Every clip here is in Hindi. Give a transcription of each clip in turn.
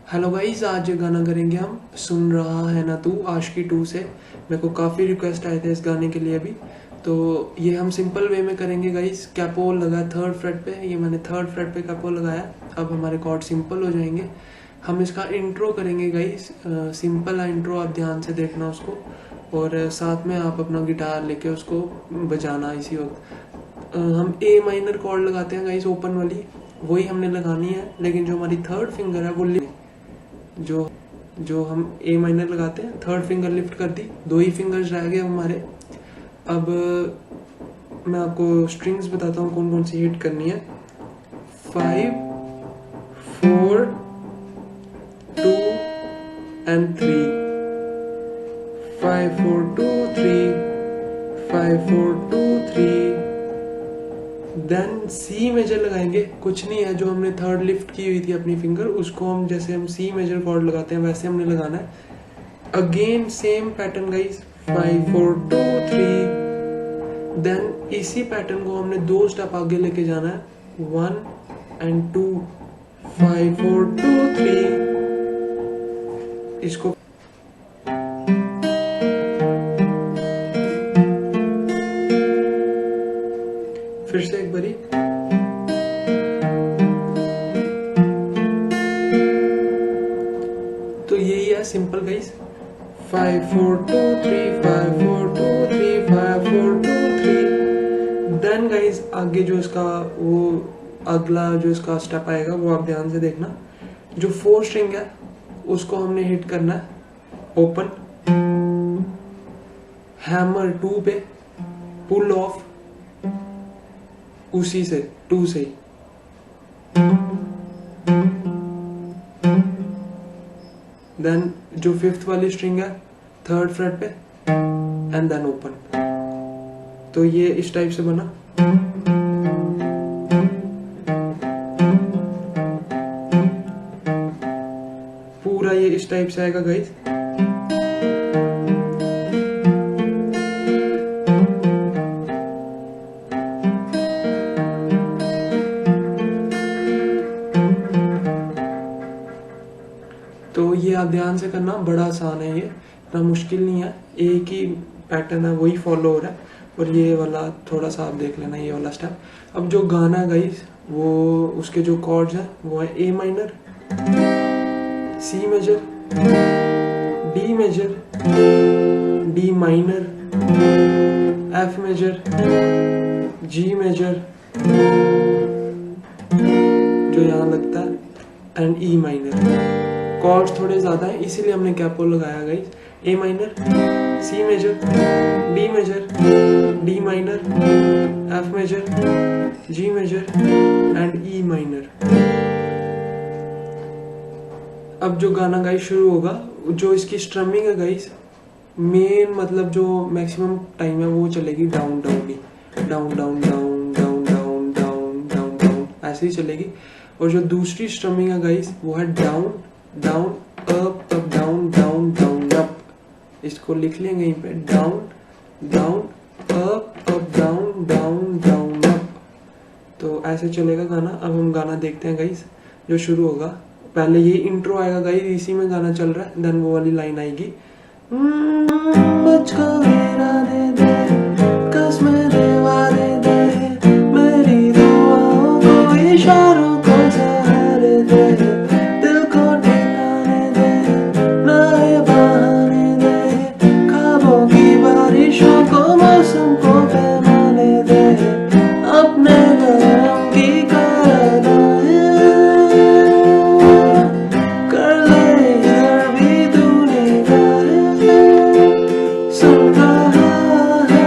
हेलो गाइस, आज ये गाना करेंगे हम सुन रहा है ना तू आशिकी 2 से। मेरे को काफ़ी रिक्वेस्ट आए थे इस गाने के लिए अभी, तो ये हम सिंपल वे में करेंगे गाइस। कैपो लगा 3rd फ्रेट पे, ये मैंने 3rd फ्रेट पे कैपो लगाया। अब हमारे कॉर्ड सिंपल हो जाएंगे। हम इसका इंट्रो करेंगे गाइस, सिंपल है इंट्रो, आप ध्यान से देखना उसको, और साथ में आप अपना गिटार लेके उसको बजाना इसी वक्त। हम ए माइनर कॉर्ड लगाते हैं गाइस, ओपन वाली वही हमने लगानी है, लेकिन जो हमारी 3rd फिंगर है वो जो हम ए माइनर लगाते हैं, 3rd फिंगर लिफ्ट कर दी, 2 ही फिंगर्स रह गए हमारे। अब मैं आपको स्ट्रिंग्स बताता हूँ कौन कौन सी हिट करनी है। 5 4 2 and 3, 5 4 2 3, 5 4 2 3। देन सी मेजर लगाएंगे, कुछ नहीं है, जो हमने 3rd लिफ्ट की हुई थी अपनी फिंगर, उसको हम जैसे हम सी मेजर कॉर्ड लगाते हैं वैसे हमने लगाना है। Again same pattern guys, 5 4 2 3। देन इसी पैटर्न को हमने 2 स्टेप आगे लेके जाना है, 1 and 2, 5 4 2 3। इसको फिर से एक बारी। तो यही है सिंपल गाइस, 5 4 2 3, 5 4 2 3, 5 4 2 3। देन गाइस आगे जो इसका वो अगला जो इसका स्टेप आएगा वो आप ध्यान से देखना। जो 4 स्ट्रिंग है उसको हमने हिट करना है ओपन, हैमर 2 पे, पुल ऑफ उसी से 2 से ही। देन जो 5th वाली स्ट्रिंग है 3rd फ्रेट पे, एंड देन ओपन। तो ये इस टाइप से बना। पूरा ये इस टाइप से आएगा गाइस। तो ये आप ध्यान से करना, बड़ा आसान है, ये इतना मुश्किल नहीं है, एक ही पैटर्न है वही फॉलो हो रहा है। और ये वाला थोड़ा सा आप देख लेना, ये वाला स्टेप। अब जो गाना है गाइस, वो उसके जो कॉर्ड्स हैं वो है A minor, C major, D major, D minor, F major, G major जो यहाँ लगता है, एंड ई माइनर। कॉर्ड्स थोड़े ज्यादा है इसीलिए हमने कैपो लगाया guys. A minor, C major, D major, D minor, F major, G major and E minor. अब जो गाना गाइस शुरू होगा, जो इसकी स्ट्रमिंग है गाइस, मेन मतलब जो मैक्सिमम टाइम है वो चलेगी डाउन डाउन ही, down down down down down down down down ऐसे ही चलेगी। और जो दूसरी स्ट्रमिंग है गाइस वो है down down up up down down down up. इसको लिख लेंगे यहीं पे, down down up down down down up. तो ऐसे चलेगा गाना। अब हम गाना देखते हैं गाइस जो शुरू होगा। पहले ये इंट्रो आएगा गाइस, इसी में गाना चल रहा है, देन वो वाली लाइन आएगी, मुझको मेरा दे दे, कसमें दे वादे दे, मेरी दुआओं को इशारों को सहारे दे, दिल को ठिकाने दे, नए बहाने दे, ख्वाबों की बारिशों को मौसम को पैमाने दे, अपने गम की सुन रहा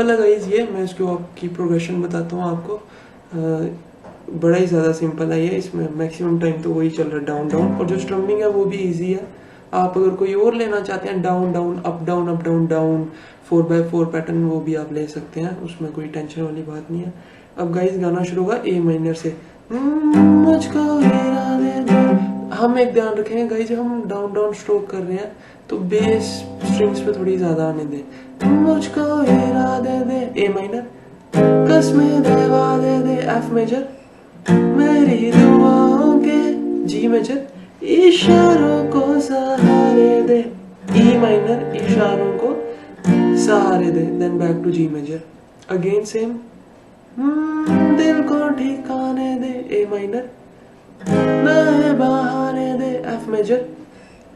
सिंपल है गाइज ये, मैं इसको आपकी प्रोग्रेशन बताता हूँ आपको। बड़ा ही ज़्यादा सिंपल है ये, इसमें मैक्सिमम टाइम तो वही चल रहा है डाउन डाउन, और जो स्ट्रमिंग है वो भी इजी है। आप अगर कोई और लेना चाहते हैं down down up down up down down 4x4 pattern, वो भी आप ले सकते हैं, उसमें कोई टेंशन वाली बात नहीं है। अब गाइज गाना शुरू होगा ए माइनर से। मुझको हीरा दे दे। हम एक ध्यान रखेंगे गाइज, हम डाउन डाउन स्ट्रोक कर रहे हैं तो बेस स्ट्रिंग्स पे थोड़ी ज्यादा आने दे। मुझको हीरा दे दे ए माइनर, कसमें देवा दे दे एफ मेजर, मेरी दुआओं के जी मेजर, इशारों को सहारे दे ई माइनर, इशारों को सहारे दे, then back to G major again same. दिल को ठिकाने दे ए माइनर, नए बहाने दे एफ मेजर,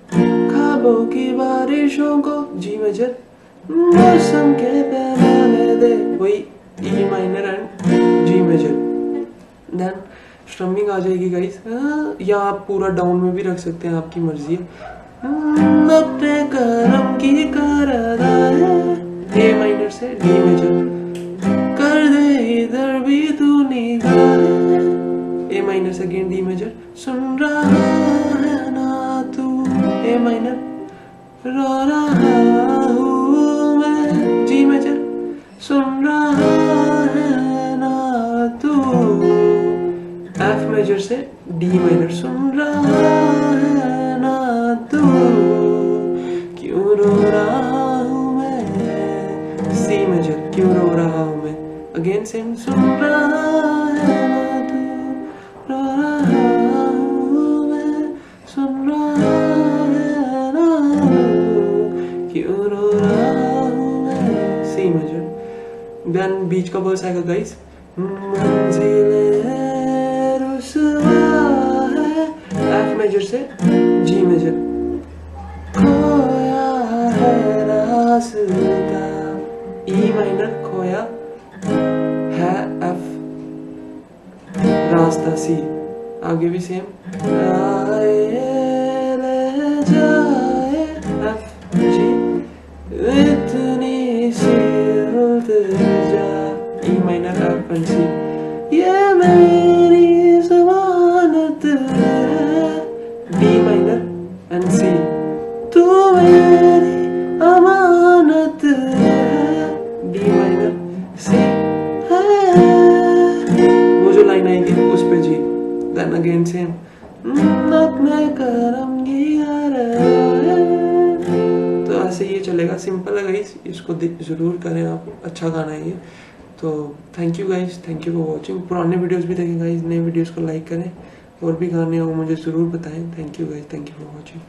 ख्वाबों की बारिशों को जी मेजर, मौसम के पैमाने दे, वही E minor and G major. Then strumming आ जाएगी गाइस, या आप पूरा डाउन में भी रख सकते हैं, आपकी मर्जी है। अपने करम की कर अदा है ए माइनर से डी मेजर, कर दे इधर भी तू निगाह ए माइनर से अगेन डी मेजर, सुन रहा है ना तू ए माइनर, रो रहा हूँ मैं जी मेजर, सुन रहा है ना तू एफ मेजर से डी मेजर, सुन रहा है ना तू, क्यों रो रहा हूँ मैं सी मेजर, क्यों रो रहा हूँ मैं अगेन सेम, सुन रहा है ना तू, रो रहा हूँ मैं, सुन रहा है ना तू, क्यों रो रहा हूँ मैं सी मेजर। देन बीच का वर्स आएगा गाइस, मंजिले रुसवा है एफ मेजर से जी मेजर, खोया है रास्ता ई माइनर, खोया है एफ, रास्ता सी, आगे भी सेम, आए ले जाए एफ जी, इतनी सी उलझा ई माइनर एफ एंड सी, ये मेरी ज़मानत है डी माइनर एंड सी, तू मेरी अमानत है डी माइनर सी है, वो जो लाइन आएगी उस पे जी। देन अगेन सेम, अपने करम की तो ऐसे ये चलेगा, सिंपल है गाइस, इसको जरूर करें आप, अच्छा गाना है ये। तो thank you guys, thank you for watching. पुराने वीडियोस भी देखें गाइस, नए वीडियोस को लाइक करें, और भी गाने हो मुझे ज़रूर बताएं। Thank you guys, thank you for watching.